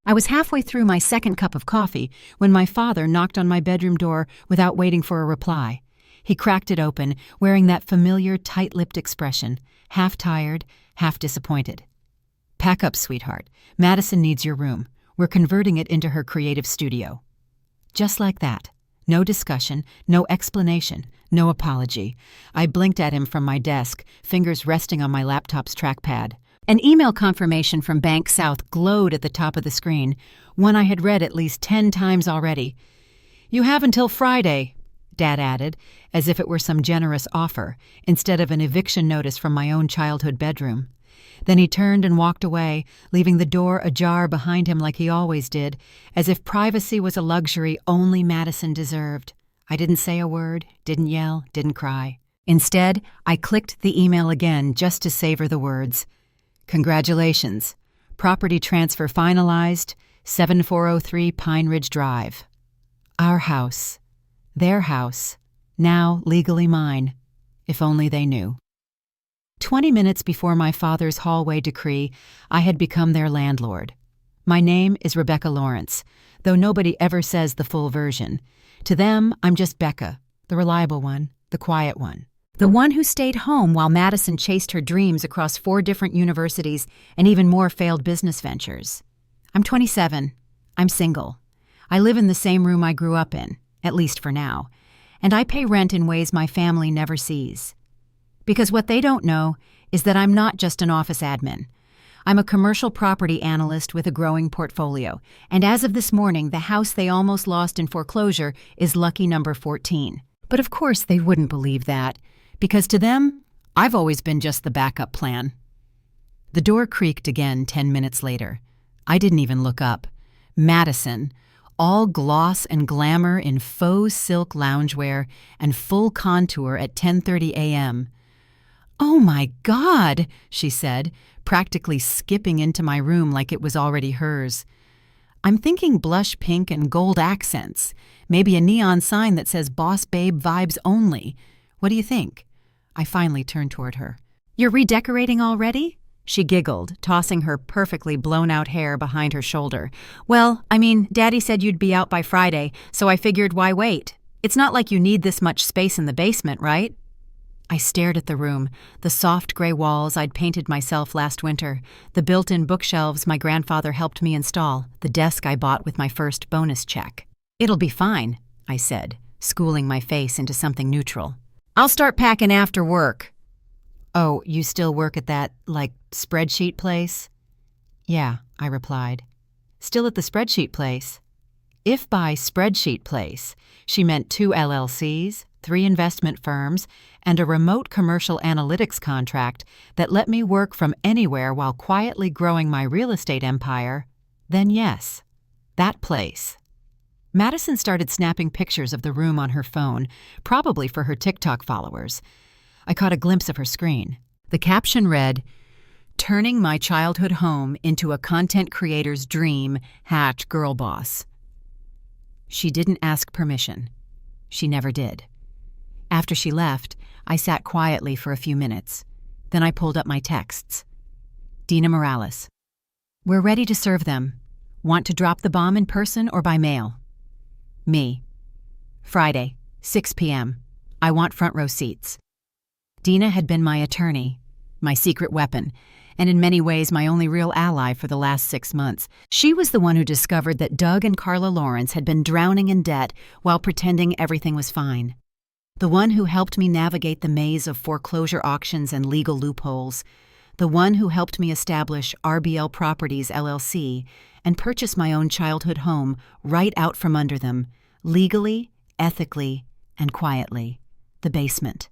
I was halfway through my second cup of coffee when my father knocked on my bedroom door without waiting for a reply. He cracked it open, wearing that familiar tight-lipped expression, half tired, half disappointed. "Pack up, sweetheart. Madison needs your room. We're converting it into her creative studio." Just like that. No discussion, no explanation, no apology. I blinked at him from my desk, fingers resting on my laptop's trackpad. An email confirmation from Bank South glowed at the top of the screen, one I had read at least 10 times already. "You have until Friday," Dad added, as if it were some generous offer, instead of an eviction notice from my own childhood bedroom. Then he turned and walked away, leaving the door ajar behind him like he always did, as if privacy was a luxury only Madison deserved. I didn't say a word, didn't yell, didn't cry. Instead, I clicked the email again just to savor the words. "Congratulations. Property transfer finalized, 7403 Pine Ridge Drive. Our house. Their house. Now legally mine. If only they knew." 20 minutes before my father's hallway decree, I had become their landlord. My name is Rebecca Lawrence, though nobody ever says the full version. To them, I'm just Becca, the reliable one, the quiet one. The one who stayed home while Madison chased her dreams across 4 different universities and even more failed business ventures. I'm 27. I'm single. I live in the same room I grew up in, at least for now, and I pay rent in ways my family never sees. Because what they don't know is that I'm not just an office admin. I'm a commercial property analyst with a growing portfolio, and as of this morning, the house they almost lost in foreclosure is lucky number 14. But of course they wouldn't believe that, because to them, I've always been just the backup plan. The door creaked again 10 minutes later. I didn't even look up. Madison, all gloss and glamour in faux silk loungewear and full contour at 10:30 a.m. "Oh my God," she said, practically skipping into my room like it was already hers. I'm thinking blush pink and gold accents, maybe a neon sign that says Boss Babe Vibes Only. What do you think? I finally turned toward her. "You're redecorating already?" She giggled, tossing her perfectly blown-out hair behind her shoulder. "Well, Daddy said you'd be out by Friday, so I figured why wait? It's not like you need this much space in the basement, right?" I stared at the room, the soft gray walls I'd painted myself last winter, the built-in bookshelves my grandfather helped me install, the desk I bought with my first bonus check. "It'll be fine," I said, schooling my face into something neutral. "I'll start packing after work." "Oh, you still work at that, spreadsheet place?" "Yeah," I replied. "Still at the spreadsheet place?" If by spreadsheet place she meant 2 LLCs, 3 investment firms, and a remote commercial analytics contract that let me work from anywhere while quietly growing my real estate empire, then yes, that place. Madison started snapping pictures of the room on her phone, probably for her TikTok followers. I caught a glimpse of her screen. The caption read, "Turning my childhood home into a content creator's dream, #girl boss." She didn't ask permission. She never did. After she left, I sat quietly for a few minutes. Then I pulled up my texts. Dina Morales. "We're ready to serve them. Want to drop the bomb in person or by mail?" Me. "Friday, 6 p.m. I want front row seats." Dina had been my attorney, my secret weapon, and in many ways my only real ally for the last 6 months. She was the one who discovered that Doug and Carla Lawrence had been drowning in debt while pretending everything was fine. The one who helped me navigate the maze of foreclosure auctions and legal loopholes. The one who helped me establish RBL Properties LLC and purchase my own childhood home right out from under them, legally, ethically, and quietly. The basement.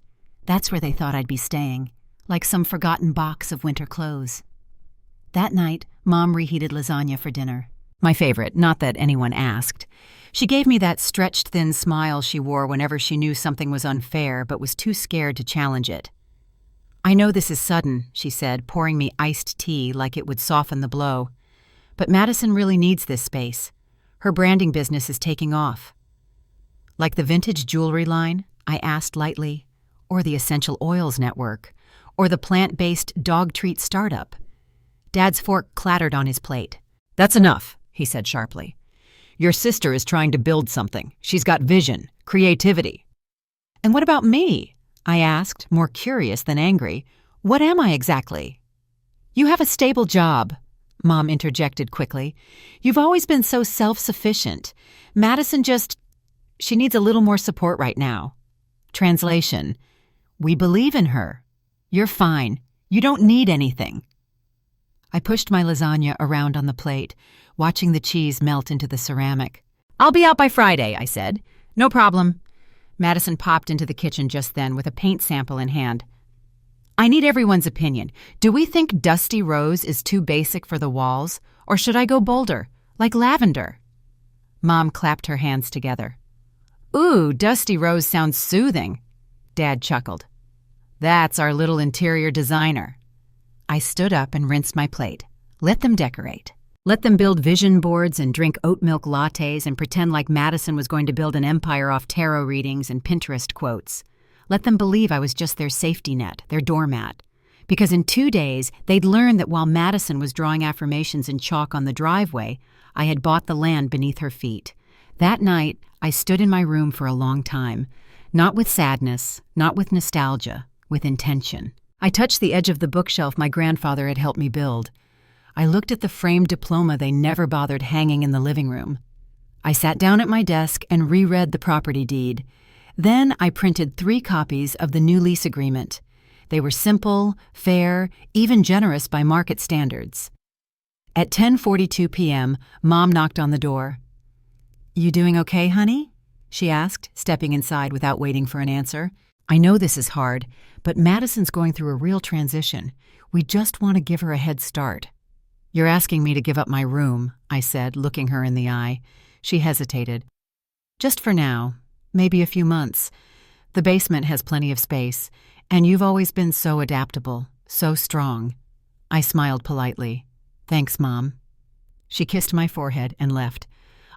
That's where they thought I'd be staying, like some forgotten box of winter clothes. That night, Mom reheated lasagna for dinner. My favorite, not that anyone asked. She gave me that stretched thin smile she wore whenever she knew something was unfair but was too scared to challenge it. "I know this is sudden," she said, pouring me iced tea like it would soften the blow. "But Madison really needs this space. Her branding business is taking off." "Like the vintage jewelry line?" I asked lightly. "Or the essential oils network? Or the plant-based dog treat startup?" Dad's fork clattered on his plate. "That's enough," he said sharply. "Your sister is trying to build something. She's got vision, creativity." "And what about me?" I asked, more curious than angry. "What am I exactly?" "You have a stable job," Mom interjected quickly. "You've always been so self-sufficient. Madison she needs a little more support right now." Translation: "We believe in her. You're fine. You don't need anything." I pushed my lasagna around on the plate, watching the cheese melt into the ceramic. "I'll be out by Friday," I said. "No problem." Madison popped into the kitchen just then with a paint sample in hand. "I need everyone's opinion. Do we think Dusty Rose is too basic for the walls, or should I go bolder, like lavender?" Mom clapped her hands together. "Ooh, Dusty Rose sounds soothing." Dad chuckled. "That's our little interior designer." I stood up and rinsed my plate. Let them decorate. Let them build vision boards and drink oat milk lattes and pretend like Madison was going to build an empire off tarot readings and Pinterest quotes. Let them believe I was just their safety net, their doormat. Because in 2 days, they'd learn that while Madison was drawing affirmations in chalk on the driveway, I had bought the land beneath her feet. That night, I stood in my room for a long time. Not with sadness, not with nostalgia, with intention. I touched the edge of the bookshelf my grandfather had helped me build. I looked at the framed diploma they never bothered hanging in the living room. I sat down at my desk and reread the property deed. Then I printed 3 copies of the new lease agreement. They were simple, fair, even generous by market standards. At 10:42 p.m., Mom knocked on the door. "You doing okay, honey?" she asked, stepping inside without waiting for an answer. "I know this is hard, but Madison's going through a real transition. We just want to give her a head start." "You're asking me to give up my room," I said, looking her in the eye. She hesitated. "Just for now, maybe a few months. The basement has plenty of space, and you've always been so adaptable, so strong." I smiled politely. "Thanks, Mom." She kissed my forehead and left.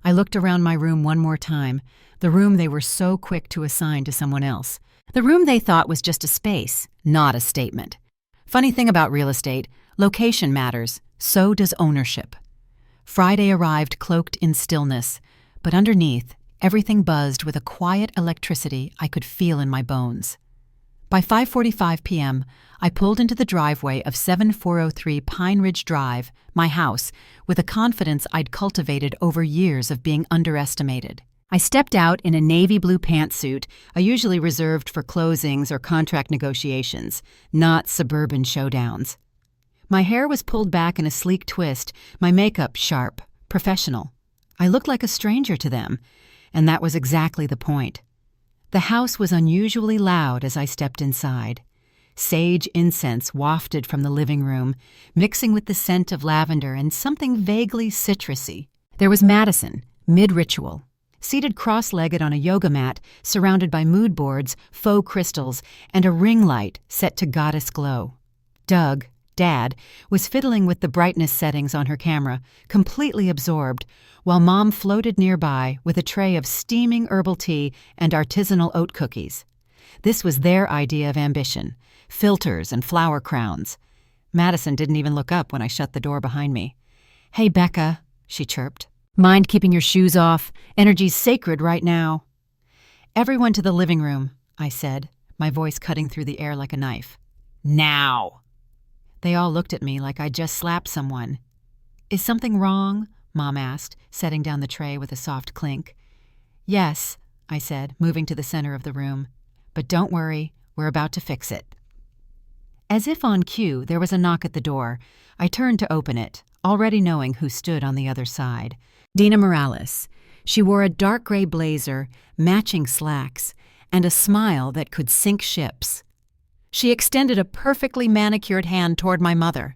I looked around my room one more time, the room they were so quick to assign to someone else. The room they thought was just a space, not a statement. Funny thing about real estate, location matters, so does ownership. Friday arrived cloaked in stillness, but underneath, everything buzzed with a quiet electricity I could feel in my bones. By 5:45 p.m., I pulled into the driveway of 7403 Pine Ridge Drive, my house, with a confidence I'd cultivated over years of being underestimated. I stepped out in a navy blue pantsuit I usually reserved for closings or contract negotiations, not suburban showdowns. My hair was pulled back in a sleek twist, my makeup sharp, professional. I looked like a stranger to them, and that was exactly the point. The house was unusually loud as I stepped inside. Sage incense wafted from the living room, mixing with the scent of lavender and something vaguely citrusy. There was Madison, mid-ritual, seated cross-legged on a yoga mat, surrounded by mood boards, faux crystals, and a ring light set to goddess glow. Doug, Dad, was fiddling with the brightness settings on her camera, completely absorbed, while Mom floated nearby with a tray of steaming herbal tea and artisanal oat cookies. This was their idea of ambition, filters and flower crowns. Madison didn't even look up when I shut the door behind me. "Hey, Becca," she chirped. "Mind keeping your shoes off? Energy's sacred right now." "Everyone to the living room," I said, my voice cutting through the air like a knife. "Now!" They all looked at me like I'd just slapped someone. "Is something wrong?" Mom asked, setting down the tray with a soft clink. "Yes," I said, moving to the center of the room. "But don't worry, we're about to fix it." As if on cue, there was a knock at the door. I turned to open it, already knowing who stood on the other side. Dina Morales. She wore a dark gray blazer, matching slacks, and a smile that could sink ships. She extended a perfectly manicured hand toward my mother.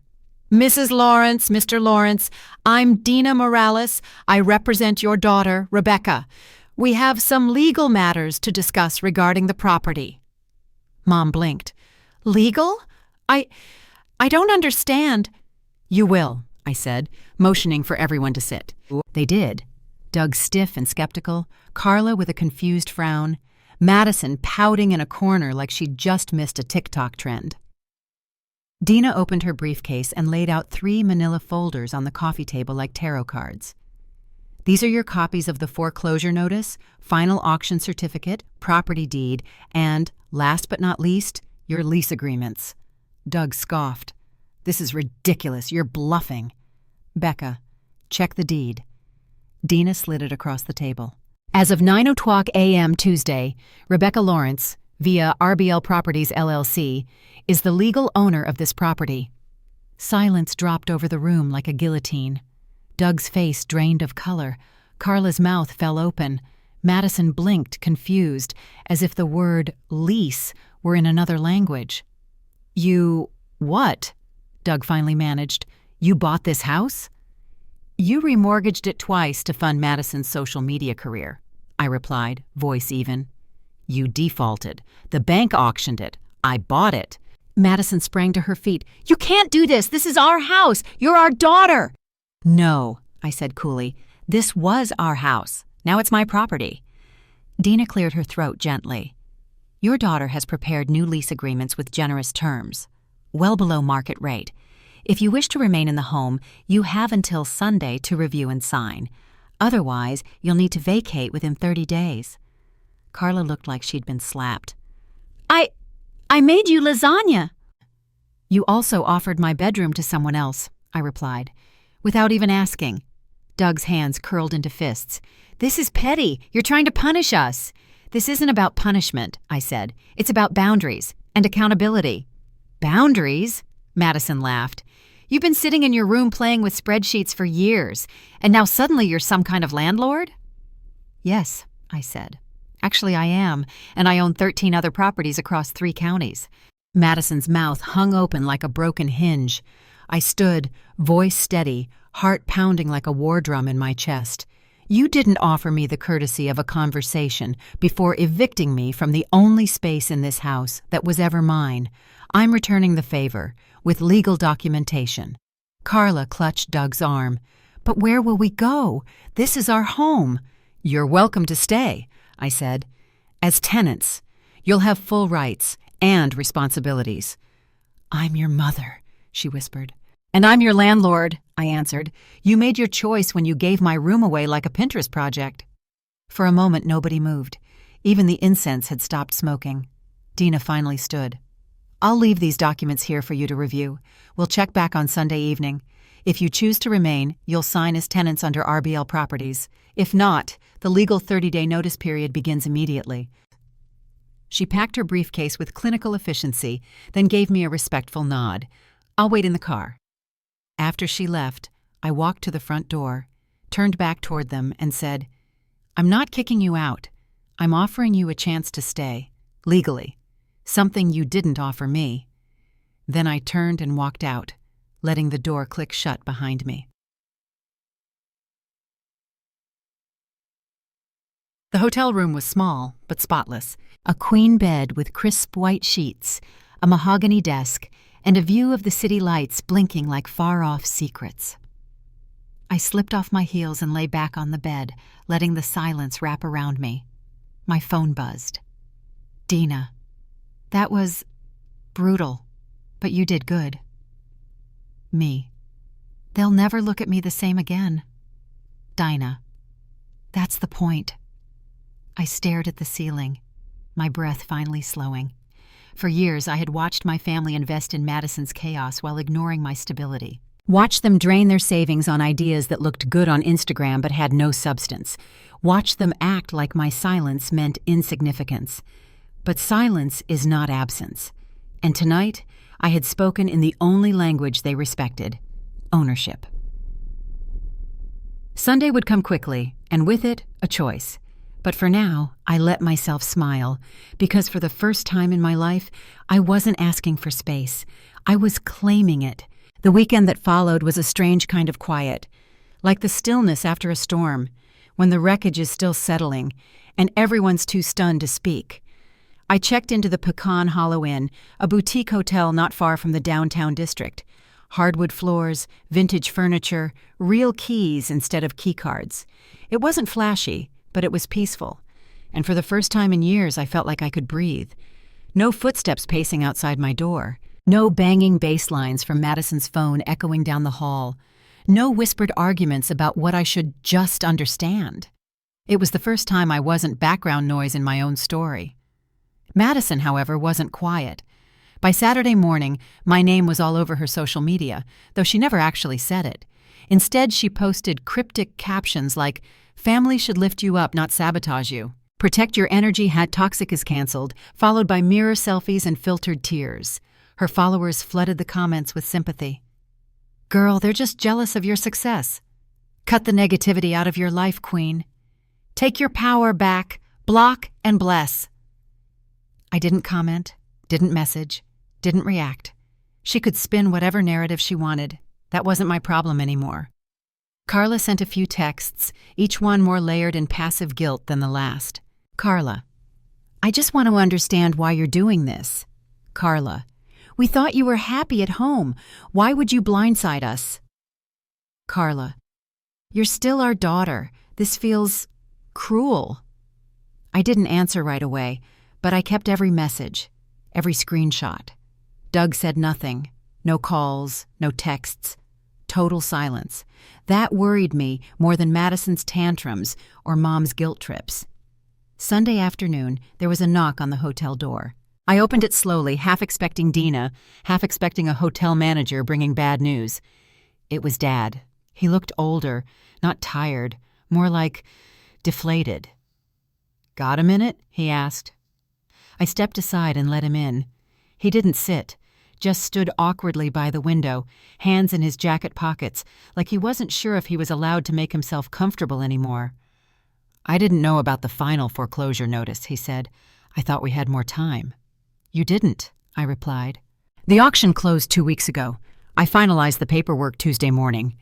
"Mrs. Lawrence, Mr. Lawrence, I'm Dina Morales. I represent your daughter, Rebecca. We have some legal matters to discuss regarding the property." Mom blinked. "Legal? I don't understand." "You will," I said, motioning for everyone to sit. They did. Doug stiff and skeptical, Carla with a confused frown, Madison pouting in a corner like she'd just missed a TikTok trend. Dina opened her briefcase and laid out 3 manila folders on the coffee table like tarot cards. These are your copies of the foreclosure notice, final auction certificate, property deed, and, last but not least, your lease agreements." Doug scoffed. "This is ridiculous. You're bluffing." "Becca, check the deed." Dina slid it across the table. As of 9:00 a.m. Tuesday, Rebecca Lawrence, via RBL Properties LLC, is the legal owner of this property. Silence dropped over the room like a guillotine. Doug's face drained of color. Carla's mouth fell open. Madison blinked, confused, as if the word lease were in another language. "You what?" Doug finally managed. "You bought this house?" "You remortgaged it twice to fund Madison's social media career," I replied, voice even. "You defaulted. The bank auctioned it. I bought it." Madison sprang to her feet. "You can't do this! This is our house! You're our daughter!" "No," I said coolly. "This was our house. Now it's my property." Dina cleared her throat gently. "Your daughter has prepared new lease agreements with generous terms, well below market rate. If you wish to remain in the home, you have until Sunday to review and sign. Otherwise, you'll need to vacate within 30 days. Carla looked like she'd been slapped. I made you lasagna." "You also offered my bedroom to someone else," I replied, without even asking. Doug's hands curled into fists. "This is petty. You're trying to punish us." "This isn't about punishment," I said. "It's about boundaries and accountability." "Boundaries?" Madison laughed. "You've been sitting in your room playing with spreadsheets for years, and now suddenly you're some kind of landlord?" "Yes," I said. "Actually, I am, and I own 13 other properties across 3 counties." Madison's mouth hung open like a broken hinge. I stood, voice steady, heart pounding like a war drum in my chest. "You didn't offer me the courtesy of a conversation before evicting me from the only space in this house that was ever mine. I'm returning the favor, with legal documentation." Carla clutched Doug's arm. "But where will we go? This is our home." "You're welcome to stay," I said. "As tenants. You'll have full rights and responsibilities." "I'm your mother," she whispered. "And I'm your landlord," I answered. "You made your choice when you gave my room away like a Pinterest project." For a moment, nobody moved. Even the incense had stopped smoking. Dina finally stood. "I'll leave these documents here for you to review. We'll check back on Sunday evening. If you choose to remain, you'll sign as tenants under RBL Properties. If not, the legal 30-day notice period begins immediately." She packed her briefcase with clinical efficiency, then gave me a respectful nod. "I'll wait in the car." After she left, I walked to the front door, turned back toward them, and said, "I'm not kicking you out. I'm offering you a chance to stay, legally, something you didn't offer me." Then I turned and walked out, letting the door click shut behind me. The hotel room was small, but spotless. A queen bed with crisp white sheets, a mahogany desk, and a view of the city lights blinking like far-off secrets. I slipped off my heels and lay back on the bed, letting the silence wrap around me. My phone buzzed. "Dina, that was brutal, but you did good." Me. "They'll never look at me the same again." Dinah. "That's the point." I stared at the ceiling, my breath finally slowing. For years, I had watched my family invest in Madison's chaos while ignoring my stability. Watched them drain their savings on ideas that looked good on Instagram but had no substance. Watched them act like my silence meant insignificance. But silence is not absence. And tonight, I had spoken in the only language they respected: ownership. Sunday would come quickly, and with it, a choice. But for now, I let myself smile, because for the first time in my life, I wasn't asking for space. I was claiming it. The weekend that followed was a strange kind of quiet, like the stillness after a storm, when the wreckage is still settling, and everyone's too stunned to speak. I checked into the Pecan Hollow Inn, a boutique hotel not far from the downtown district. Hardwood floors, vintage furniture, real keys instead of keycards. It wasn't flashy, but it was peaceful, and for the first time in years I felt like I could breathe. No footsteps pacing outside my door, no banging bass lines from Madison's phone echoing down the hall, No whispered arguments about what I should just understand. It was the first time I wasn't background noise in my own story. Madison, however, wasn't quiet. By Saturday morning, my name was all over her social media, though she never actually said it. Instead, she posted cryptic captions like, "Family should lift you up, not sabotage you. Protect your energy, #toxic is canceled," followed by mirror selfies and filtered tears. Her followers flooded the comments with sympathy. "Girl, they're just jealous of your success. Cut the negativity out of your life, queen. Take your power back, block and bless." I didn't comment, didn't message, didn't react. She could spin whatever narrative she wanted. That wasn't my problem anymore. Carla sent a few texts, each one more layered in passive guilt than the last. Carla: "I just want to understand why you're doing this." Carla: "We thought you were happy at home. Why would you blindside us?" Carla: "You're still our daughter. This feels cruel." I didn't answer right away, but I kept every message, every screenshot. Doug said nothing. No calls, no texts. Total silence. That worried me more than Madison's tantrums or Mom's guilt trips. Sunday afternoon, there was a knock on the hotel door. I opened it slowly, half expecting Dina, half expecting a hotel manager bringing bad news. It was Dad. He looked older, not tired, more like deflated. "Got a minute?" he asked. I stepped aside and let him in. He didn't sit, just stood awkwardly by the window, hands in his jacket pockets, like he wasn't sure if he was allowed to make himself comfortable anymore. "I didn't know about the final foreclosure notice," he said. "I thought we had more time." "You didn't," I replied. "The auction closed 2 weeks ago. I finalized the paperwork Tuesday morning."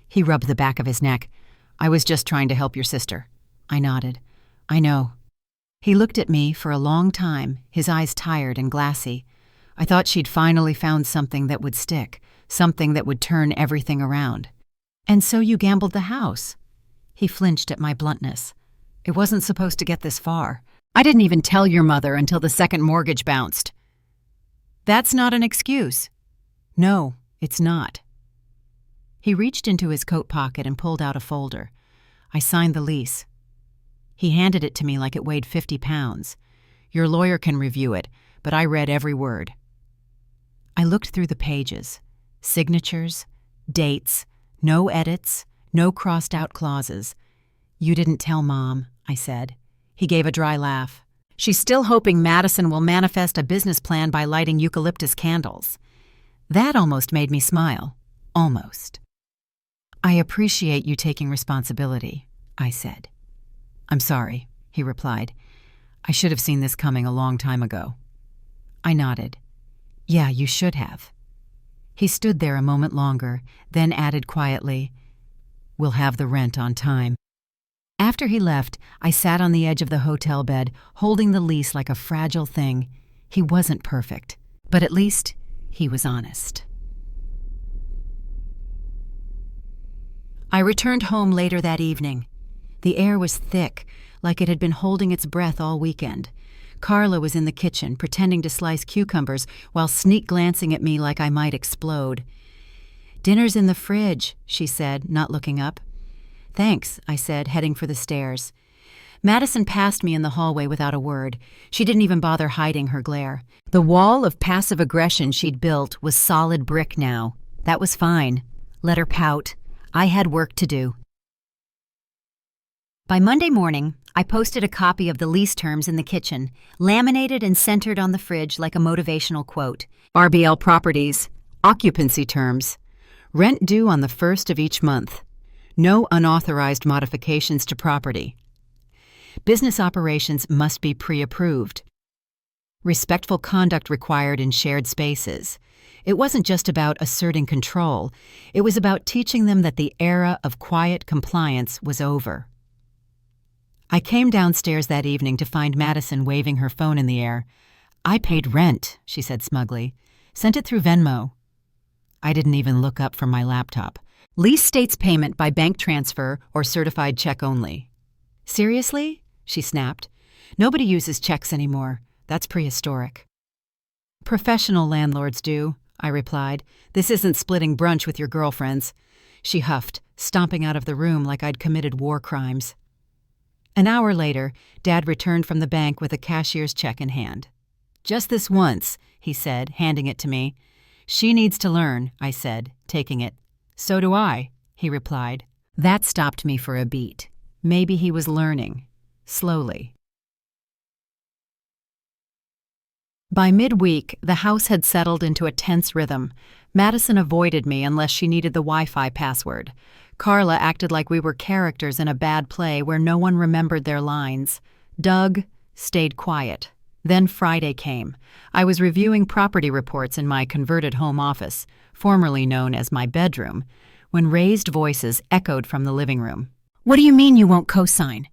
He rubbed the back of his neck. "I was just trying to help your sister." I nodded. "I know." He looked at me for a long time, his eyes tired and glassy. I thought she'd finally found something that would stick, something that would turn everything around. "And so you gambled the house." He flinched at my bluntness. "It wasn't supposed to get this far. I didn't even tell your mother until the second mortgage bounced." "That's not an excuse." "No, it's not." He reached into his coat pocket and pulled out a folder. I signed the lease. He handed it to me like it weighed 50 pounds. "Your lawyer can review it, but I read every word." I looked through the pages. Signatures, dates, no edits, no crossed-out clauses. "You didn't tell Mom," I said. He gave a dry laugh. "She's still hoping Madison will manifest a business plan by lighting eucalyptus candles." That almost made me smile. Almost. "I appreciate you taking responsibility," I said. "I'm sorry," he replied. "I should have seen this coming a long time ago." I nodded. "Yeah, you should have." He stood there a moment longer, then added quietly, "We'll have the rent on time." After he left, I sat on the edge of the hotel bed, holding the lease like a fragile thing. He wasn't perfect, but at least he was honest. I returned home later that evening. The air was thick, like it had been holding its breath all weekend. Carla was in the kitchen, pretending to slice cucumbers while sneak-glancing at me like I might explode. "Dinner's in the fridge," she said, not looking up. "Thanks," I said, heading for the stairs. Madison passed me in the hallway without a word. She didn't even bother hiding her glare. The wall of passive aggression she'd built was solid brick now. That was fine. Let her pout. I had work to do. By Monday morning, I posted a copy of the lease terms in the kitchen, laminated and centered on the fridge like a motivational quote. RBL Properties, occupancy terms. Rent due on the 1st of each month. No unauthorized modifications to property. Business operations must be pre-approved. Respectful conduct required in shared spaces. It wasn't just about asserting control. It was about teaching them that the era of quiet compliance was over. I came downstairs that evening to find Madison waving her phone in the air. "I paid rent," she said smugly. "Sent it through Venmo." I didn't even look up from my laptop. "Lease states payment by bank transfer or certified check only." "Seriously?" she snapped. "Nobody uses checks anymore. That's prehistoric." "Professional landlords do," I replied. "This isn't splitting brunch with your girlfriends." she huffed, stomping out of the room like I'd committed war crimes. An hour later, Dad returned from the bank with a cashier's check in hand. "Just this once," he said, handing it to me. "She needs to learn," I said, taking it. "So do I," he replied. That stopped me for a beat. Maybe he was learning. Slowly. By midweek, the house had settled into a tense rhythm. Madison avoided me unless she needed the Wi-Fi password. Carla acted like we were characters in a bad play where no one remembered their lines. Doug stayed quiet. Then Friday came. I was reviewing property reports in my converted home office, formerly known as my bedroom, when raised voices echoed from the living room. "What do you mean you won't co-sign?"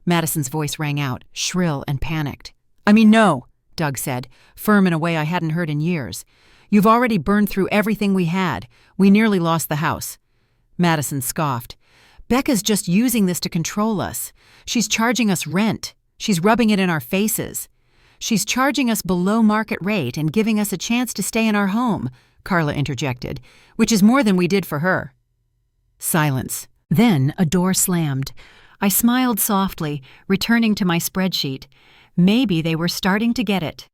Madison's voice rang out, shrill and panicked. "I mean no," Doug said, firm in a way I hadn't heard in years. "You've already burned through everything we had. We nearly lost the house." Madison scoffed. "Becca's just using this to control us. She's charging us rent. She's rubbing it in our faces. She's charging us below market rate and giving us a chance to stay in our home," Carla interjected, "which is more than we did for her." Silence. Then a door slammed. I smiled softly, returning to my spreadsheet. Maybe they were starting to get it.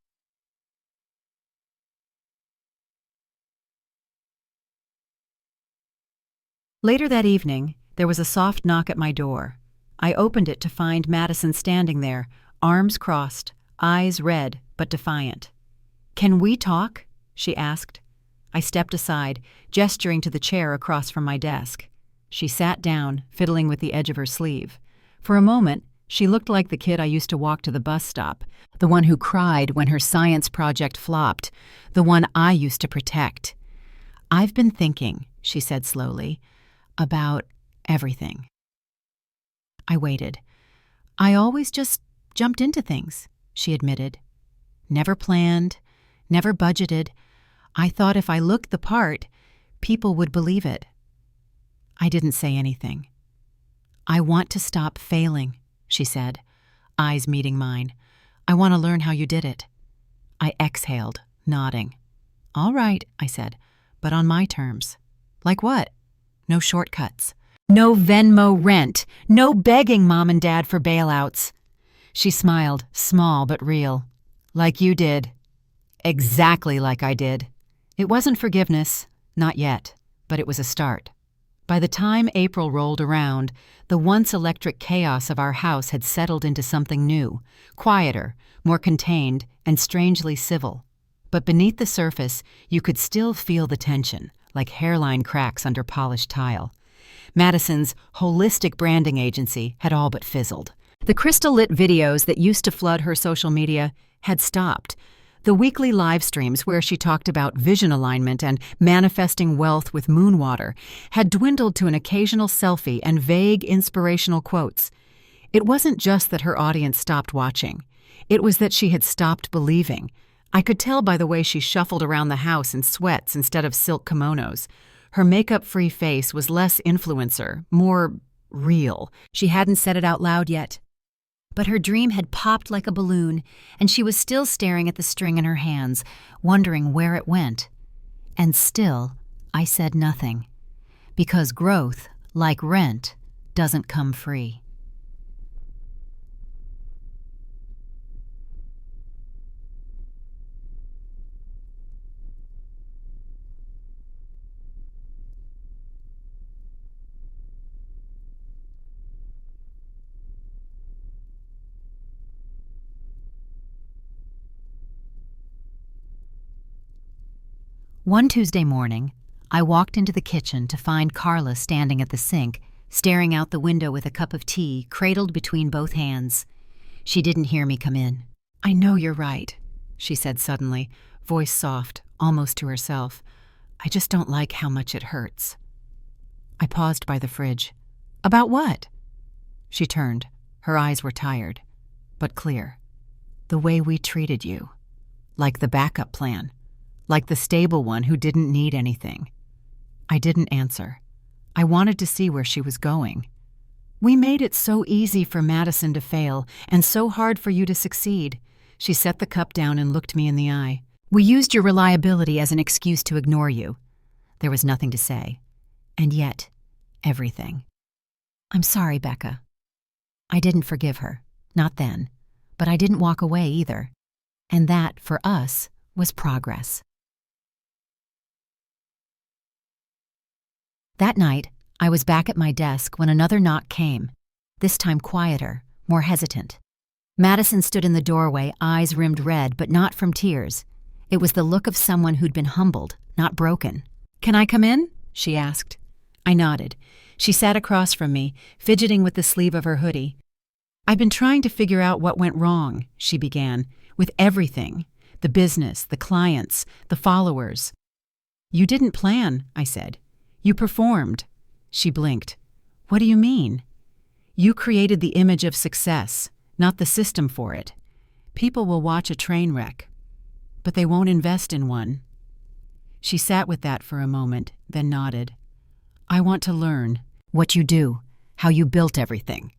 Later that evening, there was a soft knock at my door. I opened it to find Madison standing there, arms crossed, eyes red but defiant. "Can we talk?" she asked. I stepped aside, gesturing to the chair across from my desk. She sat down, fiddling with the edge of her sleeve. For a moment, she looked like the kid I used to walk to the bus stop, the one who cried when her science project flopped, the one I used to protect. "I've been thinking," she said slowly, "about everything." I waited. "I always just jumped into things," she admitted. "Never planned, never budgeted. I thought if I looked the part, people would believe it." I didn't say anything. "I want to stop failing," she said, eyes meeting mine. "I want to learn how you did it." I exhaled, nodding. "All right," I said, "but on my terms." "Like what?" "No shortcuts. No Venmo rent. No begging Mom and Dad for bailouts." She smiled, small but real. "Like you did." Exactly like I did. It wasn't forgiveness, not yet, but it was a start. By the time April rolled around, the once electric chaos of our house had settled into something new, quieter, more contained, and strangely civil. But beneath the surface, you could still feel the tension, like hairline cracks under polished tile. Madison's holistic branding agency had all but fizzled. The crystal-lit videos that used to flood her social media had stopped. The weekly live streams where she talked about vision alignment and manifesting wealth with moon water had dwindled to an occasional selfie and vague inspirational quotes. It wasn't just that her audience stopped watching. It was that she had stopped believing. I could tell by the way she shuffled around the house in sweats instead of silk kimonos. Her makeup-free face was less influencer, more real. She hadn't said it out loud yet. But her dream had popped like a balloon, and she was still staring at the string in her hands, wondering where it went. And still, I said nothing. Because growth, like rent, doesn't come free. One Tuesday morning, I walked into the kitchen to find Carla standing at the sink, staring out the window with a cup of tea cradled between both hands. She didn't hear me come in. "I know you're right," she said suddenly, voice soft, almost to herself. "I just don't like how much it hurts." I paused by the fridge. "About what?" She turned. Her eyes were tired, but clear. "The way we treated you. Like the backup plan. Like the stable one who didn't need anything." I didn't answer. I wanted to see where she was going. "We made it so easy for Madison to fail and so hard for you to succeed." She set the cup down and looked me in the eye. "We used your reliability as an excuse to ignore you." There was nothing to say. And yet, everything. I'm sorry, Becca. I didn't forgive her, not then, but I didn't walk away either. And that, for us, was progress. That night, I was back at my desk when another knock came, this time quieter, more hesitant. Madison stood in the doorway, eyes rimmed red, but not from tears. It was the look of someone who'd been humbled, not broken. "Can I come in?" she asked. I nodded. She sat across from me, fidgeting with the sleeve of her hoodie. "I've been trying to figure out what went wrong," she began, "with everything. The business, the clients, the followers." "You didn't plan," I said. "You performed." She blinked. "What do you mean?" "You created the image of success, not the system for it. People will watch a train wreck, but they won't invest in one." She sat with that for a moment, then nodded. "I want to learn what you do, how you built everything."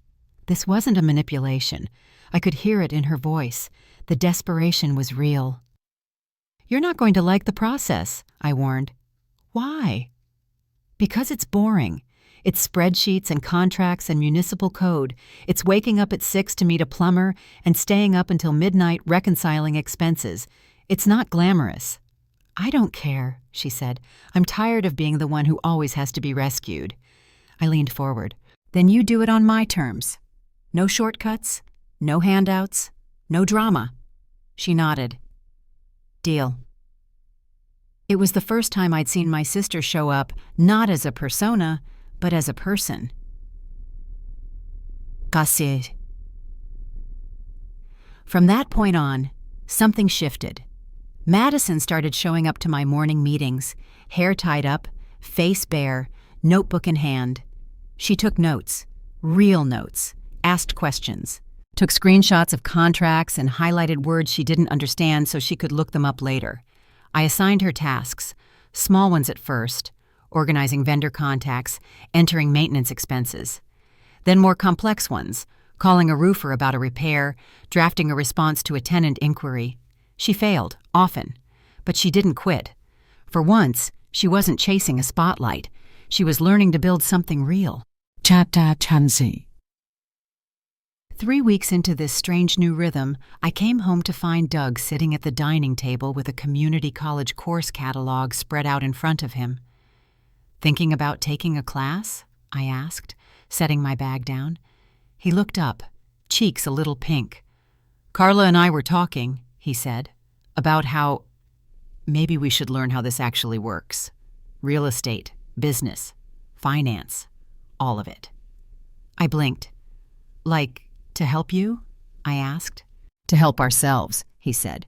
This wasn't a manipulation. I could hear it in her voice. The desperation was real. "You're not going to like the process," I warned. "Why?" "Because it's boring. It's spreadsheets and contracts and municipal code. It's waking up at 6 to meet a plumber and staying up until midnight reconciling expenses. It's not glamorous." "I don't care," she said. "I'm tired of being the one who always has to be rescued." I leaned forward. "Then you do it on my terms. No shortcuts, no handouts, no drama." She nodded. "Deal." It was the first time I'd seen my sister show up, not as a persona, but as a person. Gassi. From that point on, something shifted. Madison started showing up to my morning meetings, hair tied up, face bare, notebook in hand. She took notes, real notes, asked questions, took screenshots of contracts and highlighted words she didn't understand so she could look them up later. I assigned her tasks, small ones at first, organizing vendor contacts, entering maintenance expenses. Then more complex ones, calling a roofer about a repair, drafting a response to a tenant inquiry. She failed, often, but she didn't quit. For once, she wasn't chasing a spotlight. She was learning to build something real. Chapter Chansi. 3 weeks into this strange new rhythm, I came home to find Doug sitting at the dining table with a community college course catalog spread out in front of him. "Thinking about taking a class?" I asked, setting my bag down. He looked up, cheeks a little pink. "Carla and I were talking," he said, "about how maybe we should learn how this actually works. Real estate, business, finance, all of it." I blinked. "Like, to help you?" I asked. "To help ourselves," he said.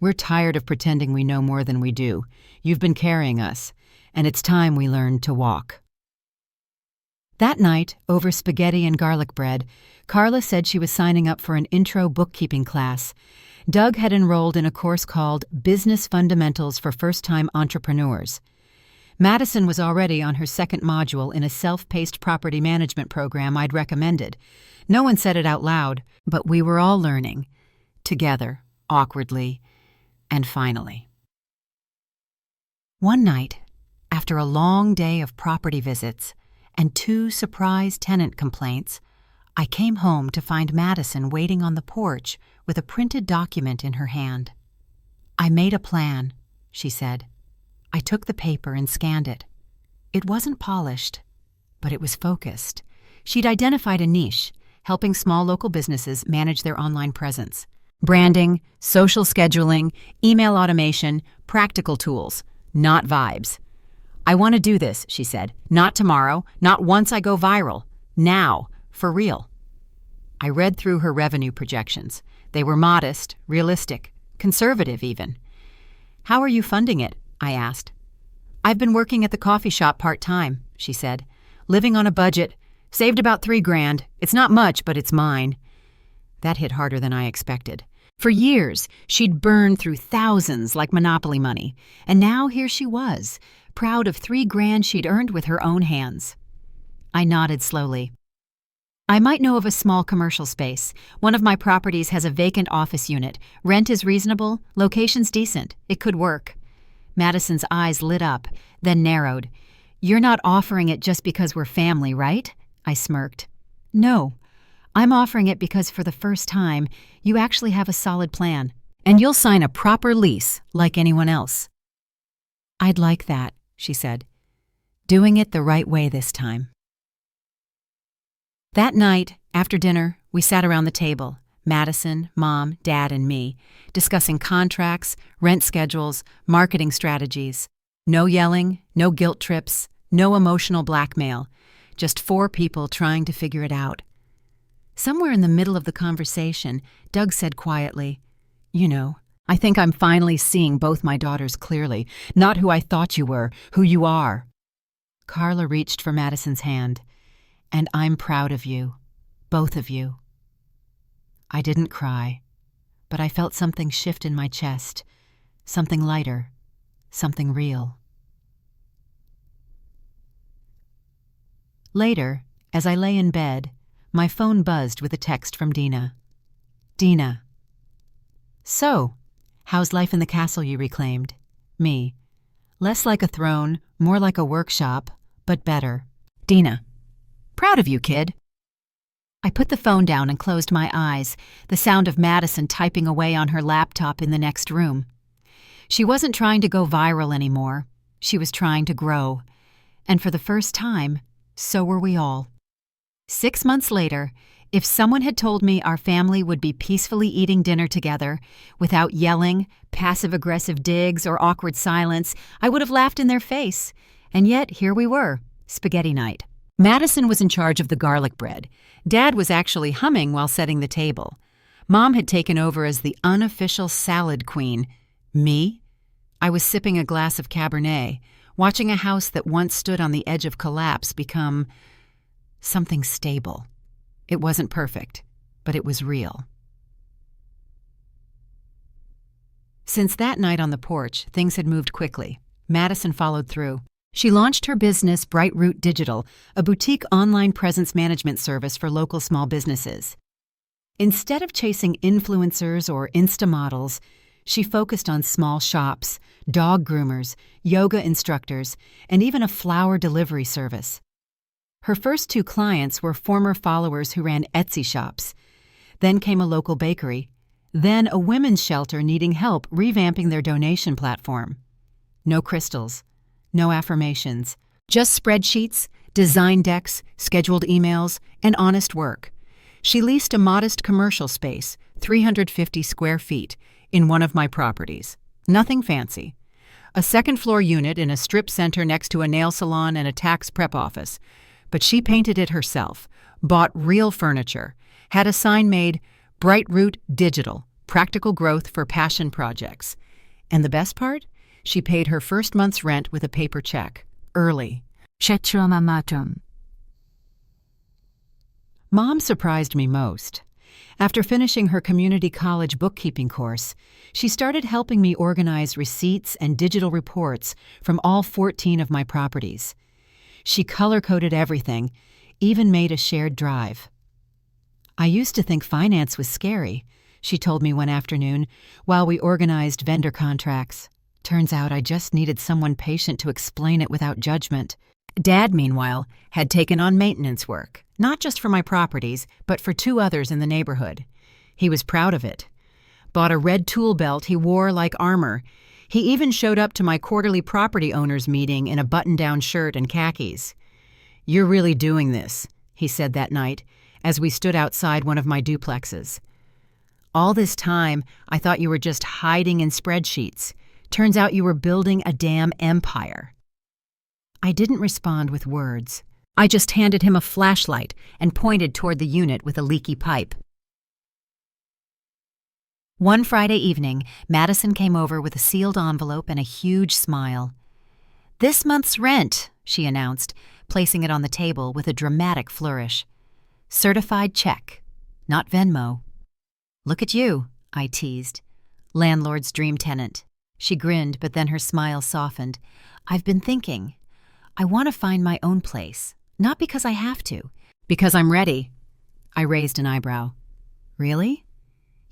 "We're tired of pretending we know more than we do. You've been carrying us, and it's time we learned to walk." That night, over spaghetti and garlic bread, Carla said she was signing up for an intro bookkeeping class. Doug had enrolled in a course called Business Fundamentals for First-Time Entrepreneurs. Madison was already on her second module in a self-paced property management program I'd recommended. No one said it out loud, but we were all learning. Together, awkwardly, and finally. One night, after a long day of property visits and 2 surprise tenant complaints, I came home to find Madison waiting on the porch with a printed document in her hand. "I made a plan," she said. I took the paper and scanned it. It wasn't polished, but it was focused. She'd identified a niche, helping small local businesses manage their online presence. Branding, social scheduling, email automation, practical tools, not vibes. "I want to do this," she said. "Not tomorrow, not once I go viral. Now, for real." I read through her revenue projections. They were modest, realistic, conservative even. "How are you funding it?" I asked. "I've been working at the coffee shop part-time," she said. "Living on a budget. Saved about $3,000. It's not much, but it's mine." That hit harder than I expected. For years, she'd burned through thousands like Monopoly money, and now here she was, proud of $3,000 she'd earned with her own hands. I nodded slowly. "I might know of a small commercial space. One of my properties has a vacant office unit. Rent is reasonable, location's decent. It could work." Madison's eyes lit up, then narrowed. You're not offering it just because we're family, right? I smirked. No, I'm offering it because for the first time, you actually have a solid plan. And you'll sign a proper lease like anyone else. I'd like that, she said. Doing it the right way this time. That night, after dinner, we sat around the table, Madison, Mom, Dad, and me, discussing contracts, rent schedules, marketing strategies. No yelling, no guilt trips, no emotional blackmail. Just 4 people trying to figure it out. Somewhere in the middle of the conversation, Doug said quietly, "You know, I think I'm finally seeing both my daughters clearly. Not who I thought you were, who you are." Carla reached for Madison's hand. "And I'm proud of you. Both of you." I didn't cry, but I felt something shift in my chest. Something lighter. Something real. Later, as I lay in bed, my phone buzzed with a text from Dina. Dina. "So, how's life in the castle you reclaimed?" Me. "Less like a throne, more like a workshop, but better." Dina. "Proud of you, kid." I put the phone down and closed my eyes, the sound of Madison typing away on her laptop in the next room. She wasn't trying to go viral anymore. She was trying to grow. And for the first time, so were we all. 6 months later, if someone had told me our family would be peacefully eating dinner together, without yelling, passive-aggressive digs, or awkward silence, I would have laughed in their face. And yet, here we were, spaghetti night. Madison was in charge of the garlic bread. Dad was actually humming while setting the table. Mom had taken over as the unofficial salad queen. Me? I was sipping a glass of Cabernet, watching a house that once stood on the edge of collapse become something stable. It wasn't perfect, but it was real. Since that night on the porch, things had moved quickly. Madison followed through. She launched her business, Bright Root Digital, a boutique online presence management service for local small businesses. Instead of chasing influencers or Insta models, she focused on small shops, dog groomers, yoga instructors, and even a flower delivery service. Her first 2 clients were former followers who ran Etsy shops. Then came a local bakery. Then a women's shelter needing help revamping their donation platform. No crystals. No affirmations. Just spreadsheets, design decks, scheduled emails, and honest work. She leased a modest commercial space, 350 square feet, in one of my properties. Nothing fancy. A second-floor unit in a strip center next to a nail salon and a tax prep office. But she painted it herself, bought real furniture, had a sign made, Bright Root Digital, practical growth for passion projects. And the best part? She paid her first month's rent with a paper check, early. Mom surprised me most. After finishing her community college bookkeeping course, she started helping me organize receipts and digital reports from all 14 of my properties. She color-coded everything, even made a shared drive. "I used to think finance was scary," she told me one afternoon while we organized vendor contracts. Turns out I just needed someone patient to explain it without judgment. Dad, meanwhile, had taken on maintenance work, not just for my properties, but for 2 others in the neighborhood. He was proud of it. Bought a red tool belt he wore like armor. He even showed up to my quarterly property owners meeting in a button-down shirt and khakis. "You're really doing this," he said that night, as we stood outside one of my duplexes. "All this time, I thought you were just hiding in spreadsheets. Turns out you were building a damn empire." I didn't respond with words. I just handed him a flashlight and pointed toward the unit with a leaky pipe. One Friday evening, Madison came over with a sealed envelope and a huge smile. "This month's rent," she announced, placing it on the table with a dramatic flourish. "Certified check, not Venmo." "Look at you," I teased. "Landlord's dream tenant." She grinned, but then her smile softened. "I've been thinking. I want to find my own place. Not because I have to. Because I'm ready." I raised an eyebrow. "Really?"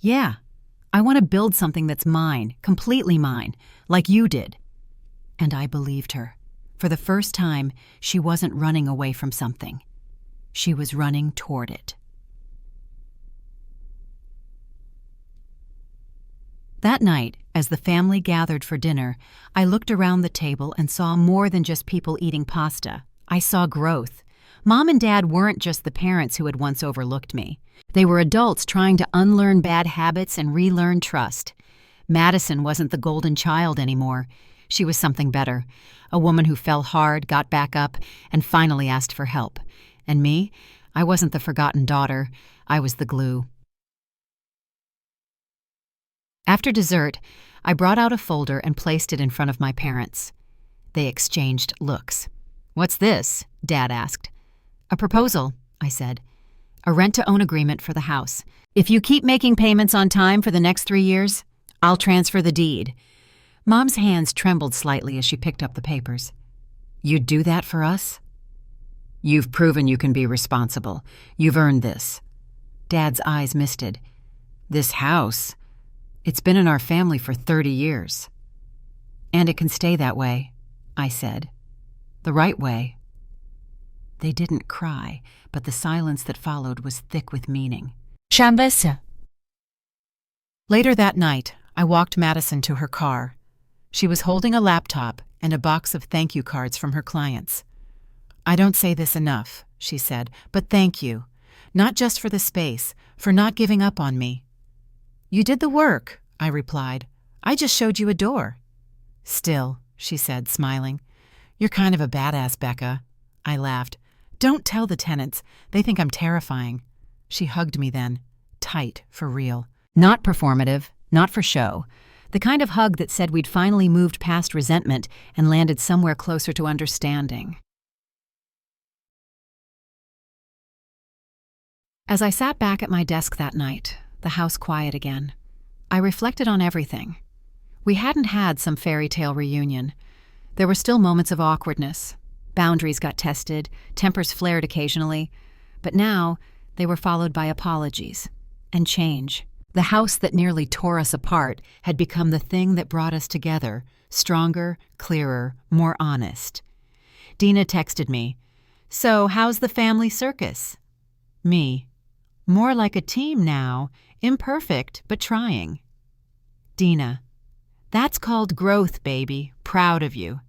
"Yeah. I want to build something that's mine, completely mine, like you did." And I believed her. For the first time, she wasn't running away from something. She was running toward it. That night, as the family gathered for dinner, I looked around the table and saw more than just people eating pasta. I saw growth. Mom and Dad weren't just the parents who had once overlooked me. They were adults trying to unlearn bad habits and relearn trust. Madison wasn't the golden child anymore. She was something better. A woman who fell hard, got back up, and finally asked for help. And me? I wasn't the forgotten daughter. I was the glue. After dessert, I brought out a folder and placed it in front of my parents. They exchanged looks. "What's this?" Dad asked. "A proposal," I said. "A rent-to-own agreement for the house. If you keep making payments on time for the next 3 years, I'll transfer the deed." Mom's hands trembled slightly as she picked up the papers. "You'd do that for us?" "You've proven you can be responsible. You've earned this." Dad's eyes misted. "This house, it's been in our family for 30 years. "And it can stay that way," I said. "The right way." They didn't cry, but the silence that followed was thick with meaning. Shambessa. Later that night, I walked Madison to her car. She was holding a laptop and a box of thank you cards from her clients. "I don't say this enough," she said, "but thank you. Not just for the space, for not giving up on me." "You did the work," I replied. "I just showed you a door." "Still," she said, smiling. "You're kind of a badass, Becca." I laughed. "Don't tell the tenants. They think I'm terrifying." She hugged me then, tight, for real. Not performative, not for show. The kind of hug that said we'd finally moved past resentment and landed somewhere closer to understanding. As I sat back at my desk that night, the house quiet again, I reflected on everything. We hadn't had some fairy tale reunion. There were still moments of awkwardness. Boundaries got tested, tempers flared occasionally, but now they were followed by apologies and change. The house that nearly tore us apart had become the thing that brought us together, stronger, clearer, more honest. Dina texted me, "So how's the family circus?" Me, "More like a team now, imperfect but trying." Dina, "That's called growth, baby. Proud of you."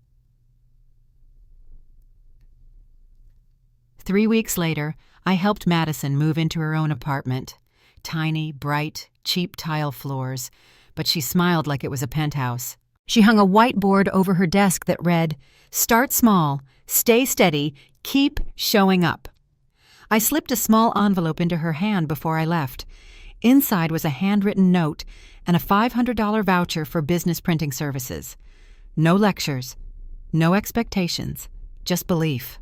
3 weeks later, I helped Madison move into her own apartment. Tiny, bright, cheap tile floors, but she smiled like it was a penthouse. She hung a whiteboard over her desk that read, "Start small, stay steady, keep showing up." I slipped a small envelope into her hand before I left. Inside was a handwritten note and a $500 voucher for business printing services. No lectures, no expectations, just belief.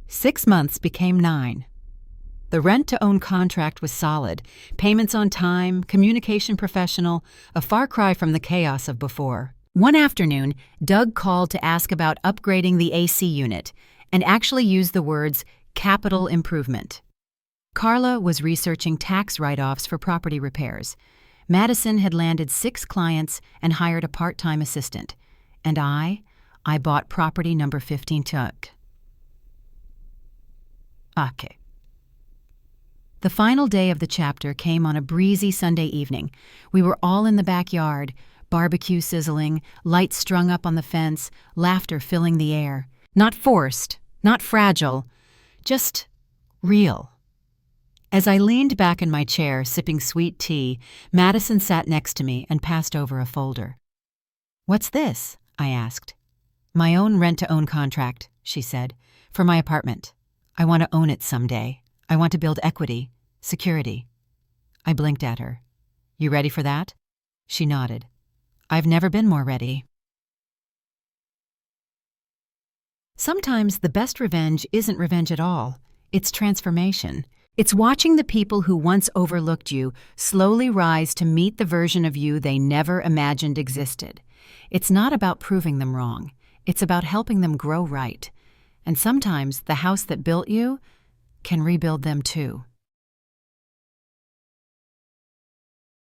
6 months became 9. The rent-to-own contract was solid, payments on time, communication professional, a far cry from the chaos of before. One afternoon, Doug called to ask about upgrading the AC unit, and actually used the words capital improvement. Carla was researching tax write-offs for property repairs. Madison had landed 6 clients and hired a part-time assistant. And I bought property number 15 Tuck. Okay. The final day of the chapter came on a breezy Sunday evening. We were all in the backyard, barbecue sizzling, lights strung up on the fence, laughter filling the air. Not forced, not fragile, just real. As I leaned back in my chair, sipping sweet tea, Madison sat next to me and passed over a folder. "What's this?" I asked. "My own rent-to-own contract," she said, "for my apartment. I want to own it someday. I want to build equity, security." I blinked at her. "You ready for that?" She nodded. "I've never been more ready." Sometimes the best revenge isn't revenge at all. It's transformation. It's watching the people who once overlooked you slowly rise to meet the version of you they never imagined existed. It's not about proving them wrong. It's about helping them grow right. And sometimes the house that built you can rebuild them too.